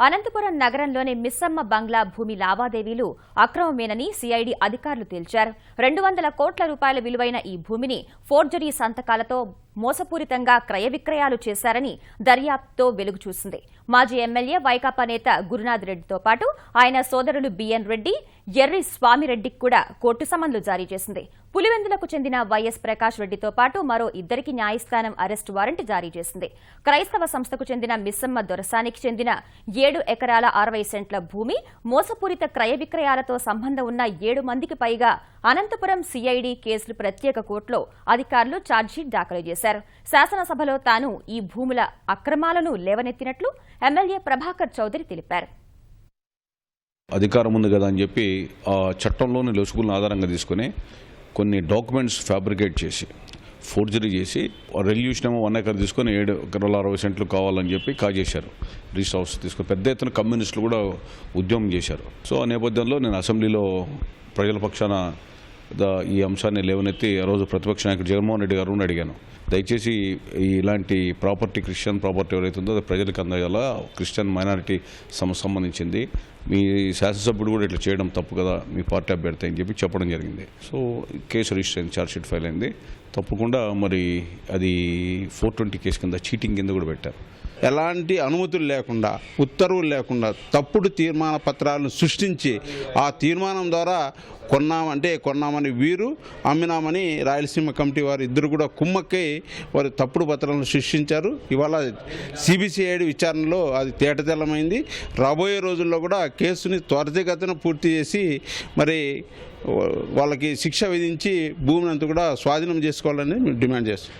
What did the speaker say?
అనంతపురం నగరంలోని మిస్సమ్మ బంగ్లా భూమి లావాదేవీలు అక్రమమేనని సిఐడి అధికారులు తేల్చారు. 200 కోట్ల రూపాయల విలువైన ఈ భూమిని ఫోర్జరీ సంతకాలతో మోసపూరితంగా క్రయ విక్రయాలు చేశారని దర్యాప్తుతో వెలుగు చూసింది. మాజీ ఎమ్మెల్యే వైకాపా నేత గురునాథ్ రెడ్డితో పాటు ఆయన సోదరులు బిఎన్ రెడ్డి, ఎర్రి స్వామిరెడ్డికి కూడా కోర్టు సమన్లు జారీ చేసింది. పులివెందులకు చెందిన వైఎస్ ప్రకాష్ రెడ్డితో పాటు మరో ఇద్దరికి న్యాయస్థానం అరెస్టు వారెంట్ జారీ చేసింది. క్రైస్తవ సంస్థకు చెందిన మిస్సమ్మ దొరసానికి చెందిన 7 ఎకరాల 60 సెంట్ల భూమి మోసపూరిత క్రయ విక్రయాలతో సంబంధం ఉన్న 7 మందికి పైగా అనంతపురం సిఐడి కేసులు ప్రత్యేక కోర్టులో అధికారులు ఛార్జ్షీట్ దాఖలు చేశారు. శాసనసభలో తాను ఈ భూముల అక్రమాలను లేవనెత్తినట్లు ఎమ్మెల్యే ప్రభాకర్ చౌదరి తెలిపారు. అధికారం ఉంది కదా అని చెప్పి ఆ చట్టంలోని లొసుగులను ఆధారంగా తీసుకుని కొన్ని డాక్యుమెంట్స్ ఫ్యాబ్రికేట్ చేసి ఫోర్జరీ చేసి రెల్యూషన్ ఏమో 1 ఎకర్ తీసుకొని 7 ఎకరాల 60 సెంట్లు కావాలని చెప్పి కాజేశారు. రిజిస్టర్ హౌస్ తీసుకొని పెద్ద ఎత్తున కమ్యూనిస్టులు కూడా ఉద్యమం చేశారు. సో ఆ నేపథ్యంలో నేను అసెంబ్లీలో ప్రజల పక్షాన ఈ అంశాన్ని లేవనెత్తి ఆ రోజు ప్రతిపక్ష నాయకుడు జగన్మోహన్ రెడ్డి గారు అడిగాను, దయచేసి ఇలాంటి ప్రాపర్టీ క్రిస్టియన్ ప్రాపర్టీ ఎవరైతే ఉందో అది ప్రజలకు అందాల క్రిస్టియన్ మైనారిటీ సంబంధించింది, మీ శాసనసభ్యుడు కూడా ఇట్లా చేయడం తప్పు కదా, మీ పార్టీ అభ్యర్థి అని చెప్పి చెప్పడం జరిగింది. సో కేసు రిజిస్టర్ అయింది, ఛార్జ్షీట్ ఫైల్ అయింది. తప్పకుండా మరి అది 420 కేసు కింద చీటింగ్ కింద కూడా పెట్టారు. ఎలాంటి అనుమతులు లేకుండా, ఉత్తర్వులు లేకుండా తప్పుడు తీర్మాన పత్రాలను సృష్టించి ఆ తీర్మానం ద్వారా కొన్నామని వీరు, అమ్మినామని రాయలసీమ కమిటీ వారు ఇద్దరు కూడా కుమ్మక్కై వారు తప్పుడు పత్రాలను సృష్టించారు. ఇవాళ సిబిసిఐడి విచారణలో అది తేటతెల్లమైంది. రాబోయే రోజుల్లో కూడా కేసుని త్వరితగతిన పూర్తి చేసి మరి వాళ్ళకి శిక్ష విధించి భూమిని అంతా కూడా స్వాధీనం చేసుకోవాలని మేము డిమాండ్ చేస్తాం.